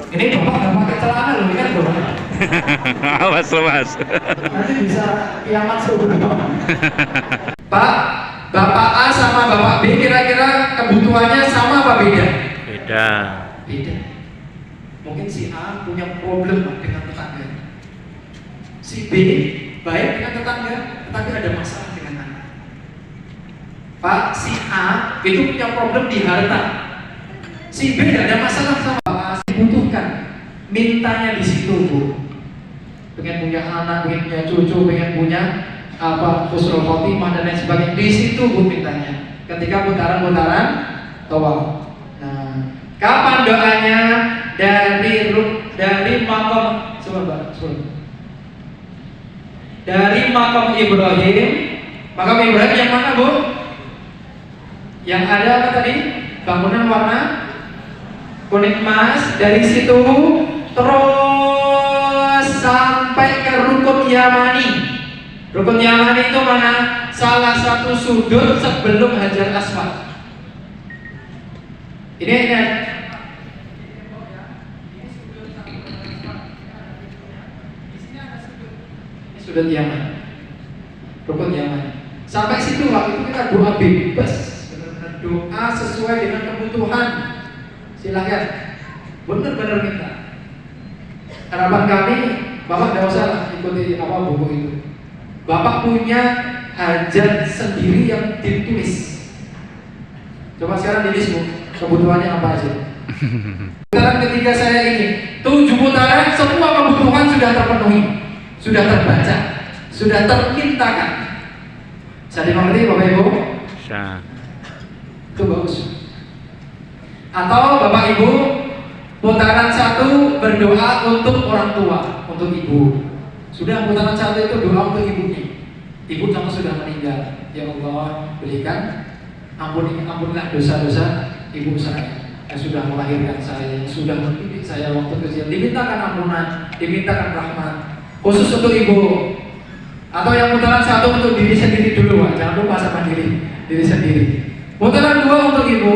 Ini bapak nggak pakai celana loh, kan bapak. Awas lo mas. Nanti bisa kiamat subuh. Pak, bapak A sama bapak B kira-kira kebutuhannya sama apa beda? Beda. Beda. Mungkin si A punya problem dengan tetangga. Si B baik dengan tetangga, tetapi ada masalah dengan anak. Pak, si A itu punya problem di harta. Si B tidak ada masalah sama Pak A, butuhkan. Mintanya di situ, Bu. Pengen punya anak, pengen punya cucu, pengen punya apa husnul khotimah dan lain sebagainya. Di situ Bu mintanya. Ketika putaran-putaran tawaf. Nah, kapan doanya? Dari makom dari makom Ibrahim. Makom Ibrahim yang mana, Bu? Yang ada apa tadi? Bangunan warna kuning emas. Dari situ terus sampai ke Rukun Yamani. Rukun Yamani itu mana? Salah satu sudut sebelum Hajar Aswad. Ini sudut Yaman, Rukun Yaman. Sampai situ waktu itu kita doa bebas, benar-benar doa sesuai dengan kebutuhan. Silahkan, benar-benar minta. Harapan kami, Bapak tidak usah ikuti apa buku itu. Bapak punya hajat sendiri yang ditulis. Coba sekarang tulis, Bu, kebutuhannya apa aja. Putaran ketiga saya ini 7 putaran, semua kebutuhan sudah terpenuhi, sudah terbaca, sudah termintakan. Bisa dimengerti Bapak Ibu? Bisa. Itu bagus. Atau Bapak Ibu, putaran 1 berdoa untuk orang tua, untuk ibu. Sudah putaran 1 itu doa untuk ibunya. Ibu kamu sudah meninggal, ya Allah berikan ampunilah dosa-dosa ibu saya yang sudah melahirkan saya, yang sudah mendidik saya waktu kecil. Dimintakan ampunan, dimintakan rahmat. Khusus untuk ibu. Atau yang putaran 1 untuk diri sendiri dulu, Pak. Jangan lupa sama diri sendiri. Putaran 2 untuk ibu,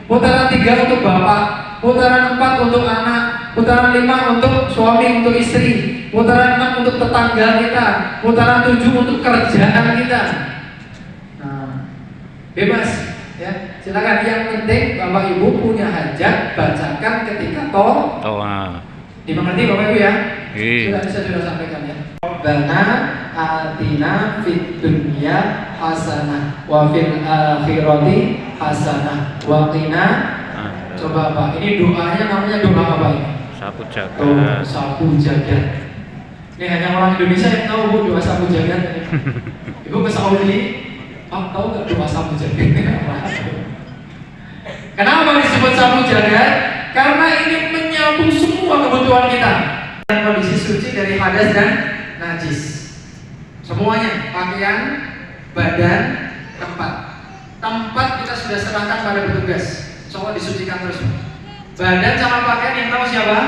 putaran 3 untuk bapak, putaran 4 untuk anak, putaran 5 untuk suami, untuk istri, putaran 6 untuk tetangga kita, putaran 7 untuk kerjaan kita. Nah, bebas ya. Silakan, yang penting Bapak Ibu punya hajat, bacakan ketika Toa. dimengerti Bapak Ibu ya? Iya. Sudah sampaikan ya. Rabbana atina fid dunya hasanah wa fil akhirati hasanah wa qina. Coba Pak, ini doanya namanya doa apa ini? Sapu jagat. Oh, sapu jagat. Ini hanya orang Indonesia yang tahu, Bu, doa sapu jagat. Ibu ke Saudi, Pak, tahu nggak doa sapu jagat? Kenapa disebut sapu jagat? Karena ini menyapu semua kebutuhan kita. Dan kondisi suci dari hadas dan najis. Semuanya, pakaian, badan, tempat. Tempat kita sudah serahkan pada petugas. Semua disucikan terus. Badan sama pakaian yang tahu siapa?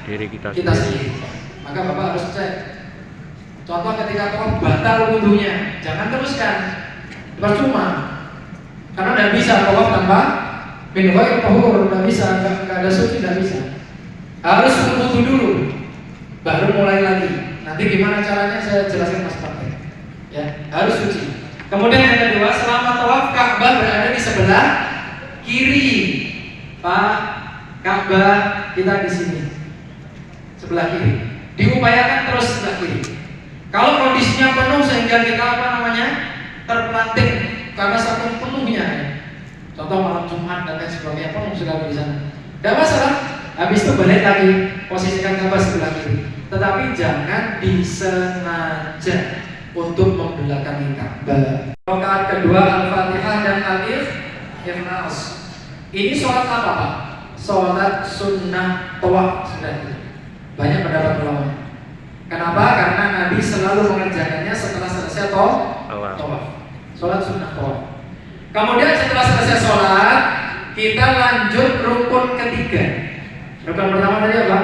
Diri kita Sendiri. Maka Bapak harus cek. Contoh ketika tawaf batal wudunya, jangan teruskan. Percuma. Karena tidak bisa tawaf tanpa min ghairi tahur, tidak bisa, enggak ada suci, tidak bisa. Harus wudu dulu, baru mulai lagi. Nanti gimana caranya saya jelaskan Mas Pak. Ya, harus suci. Kemudian yang kedua, selama tawaf Ka'bah berada di sebelah kiri. Pak, Ka'bah kita di sini. Sebelah kiri. Diupayakan terus sebelah kiri. Kalau kondisinya penuh sehingga kita terpelanting karena saking penuhnya. Contoh malam Jumat dan lain sebagainya penuh sekali di sana. Tidak masalah. Habis itu balik lagi, posisikan Ka'bah sebelah kiri. Tetapi jangan disengaja untuk membelakangi Ka'bah. Rakaat kedua Al-Fatihah dan Al-Ikhlas. Ini sholat apa Pak? Sholat sunnah tawaf sudah. Banyak pendapat ulama. Kenapa? Karena Nabi selalu mengerjakannya setelah selesai tawaf. Sholat sunnah tawaf. Kemudian setelah selesai sholat, kita lanjut rukun ketiga. Rukun pertama tadi apa?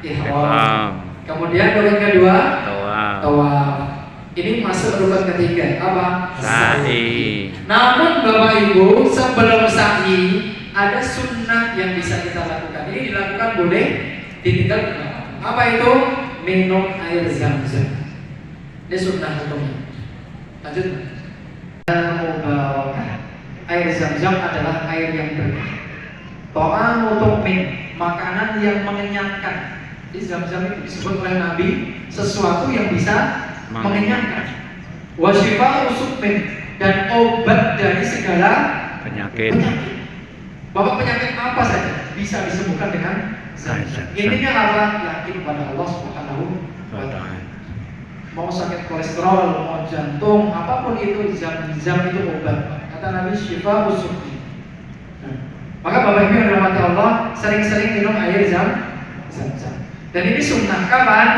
Ihram. Kemudian rukun kedua tawaf. Ini masuk rukun ketiga apa? Sa'i. Namun Bapak Ibu, sebelum sa'i ada sunnah yang bisa kita lakukan. Ini dilakukan boleh ditinggal. Apa itu? Minum air zam-zam. Ini sunnah hukumnya. Lanjut. Air zam-zam adalah air yang berkah. Ta'amu tu'min, makanan yang mengenyangkan. Di zam-zam itu disebut oleh Nabi sesuatu yang bisa mengenyangkan. Wa syifa'u suqmin, dan obat dari segala penyakit. Bapak penyakit apa saja bisa disembuhkan dengan zam-zam. Intinya apa? Yakin pada Allah Subhanahu wa ta'ala. Mau sakit kolesterol, mau jantung, apapun itu zam-zam itu obat. Kata Nabi syifa'u suqmin. Maka Bapak Ibu yang dirahmati Allah, sering-sering minum air zam-zam. Dan ini sunnah kapan?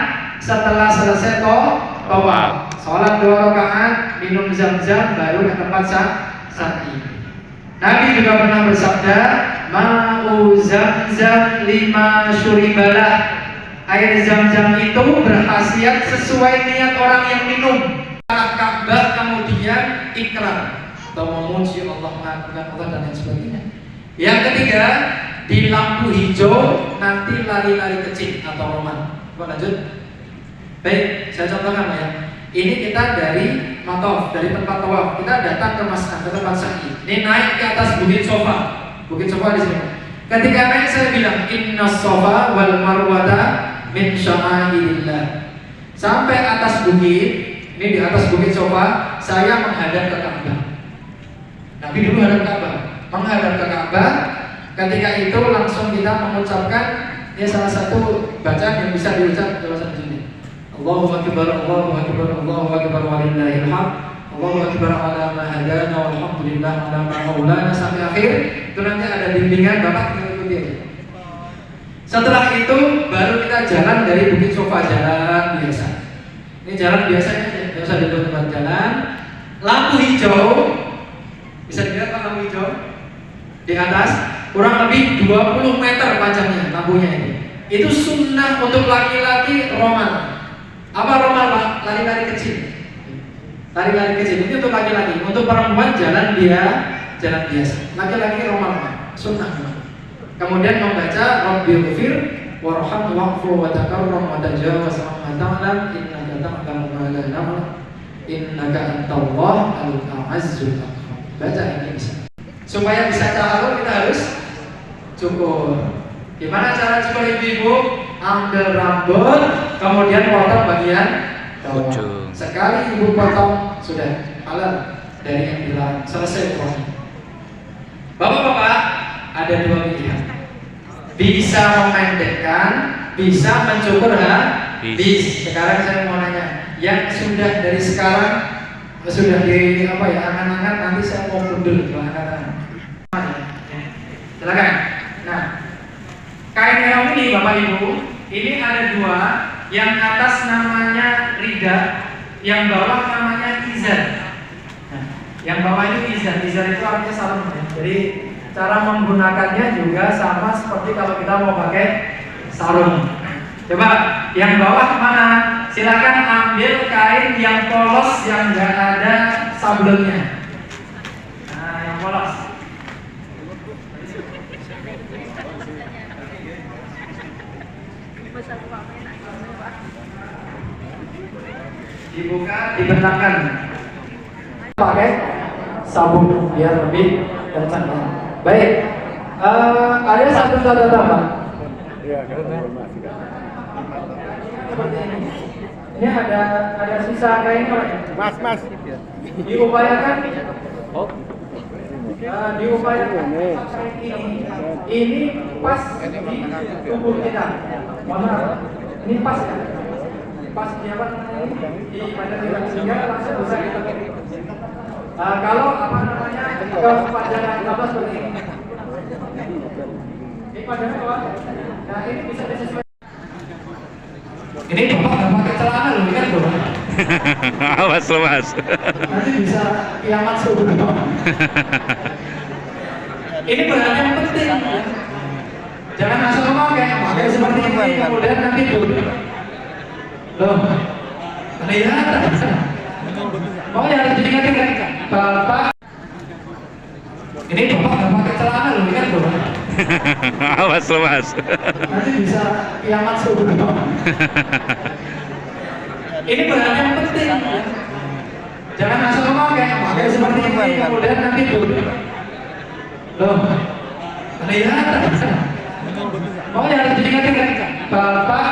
Setelah selesai tawaf, sholat 2 rakaat, minum zam-zam, baru ke tempat sa'i. Nabi juga pernah bersabda, ma'u zam-zam lima syuribalah. Air zam-zam itu berkhasiat sesuai niat orang yang minum. Ka'bah kemudian ikrar atau memuji Allah, mengagungkan Allah dan lain sebagainya. Yang ketiga, di lampu hijau nanti lari-lari kecil atau roman. Lanjut. Baik, saya contohkan ya. Ini kita dari mataf, dari tempat tawaf. Kita datang ke masjid, ke tempat sa'i. Ini naik ke atas bukit Sofa. Bukit Sofa di sini. Ketika naik saya bilang inna Sofa wal marwata min sya'airillah. Sampai atas bukit, ini di atas bukit Sofa, saya menghadap ke Ka'bah. Nabi dulu hadap Ka'bah, menghadap ke Ka'bah. Ketika itu langsung kita mengucapkan ya salah satu bacaan yang bisa diucap dalam satu ini. Allahu akbar, Allahu akbar, Allahu akbar walillahil hamd. Allahu akbar ala ma hadana walhamdulillah ala ma maulana sampai akhir. Itu nanti ada bimbingan Bapak ikuti aja. Setelah itu baru kita jalan dari Bukit Sofa, jalan biasa. Ini jalan biasa aja, enggak usah dibuat jalan. Lampu hijau. Bisa dilihat Pak lampu hijau? Di atas kurang lebih 20 meter panjangnya lampunya ini. Itu sunnah untuk laki-laki romal. Apa romal Pak? Lari-lari kecil. Lari-lari kecil itu untuk laki-laki. Untuk perempuan jalan biasa. Laki-laki romal Pak. Sunnah. Kemudian membaca Rabbighfir warham wa'fu wa takarram wa tajawaz amma ta'lam innaka ta'lamu ma la na'lam innaka antallah al-a'izzul akram. Baca ini bisa. Supaya bisa tahu kita harus cukur. Gimana cara cukur ibu-ibu? Ambil rambut, kemudian potong bagian bawah. Sekali ibu potong sudah halal dari yang bilang selesai proses. Bapak-bapak ada 2 pilihan. Bisa memendekkan, bisa mencukur habis. Sekarang saya mau nanya, yang sudah dari sekarang sudah di apa ya angan-angan nanti saya mau bundel ke angan-angan. Silakan. Nah, kain merah ini Bapak Ibu, ini ada 2. Yang atas namanya rida, yang bawah namanya izar. Nah, yang bawah ini izar. Izar itu artinya sarung. Jadi cara menggunakannya juga sama seperti kalau kita mau pakai sarung. Coba yang bawah mana? Silakan ambil kain yang polos yang nggak ada sablonnya. Nah, yang polos. Dibuka, dibentangkan. Pakai sabun biar lebih kencang. Baik. Ada satu catatan Pak. Iya, seperti ini. Ini ada sisa kain Pak. Mas. Diupayakan. Diupayakan kain ini pas di tubuh kita. Mana? Ini pas ya. Pas di apa namanya di badan kita sehingga langsung bisa kita. Kalau apa namanya kepanjangan gambar seperti ini. Ini panjangnya Pak. Nah ini bisa disesuaikan. Ini Bapak nggak pakai celana loh, kan Bapak? Awas loh Mas. Nanti bisa kiamat subuh. Ini bahan yang penting. Jangan asal pakai seperti ini kemudian nanti dulu. Loh, kelihatan. Oh ya harus diingat-ingat Bapak. Ini Bapak nggak pakai celana loh, kan Bapak? Awas loh mas. Nanti bisa kiamat subuh. Ini bahan yang penting. Jangan asal pakai seperti ini kemudian nanti duduk. Loh, lihat. Oh ya harus diingat-ingat Bapak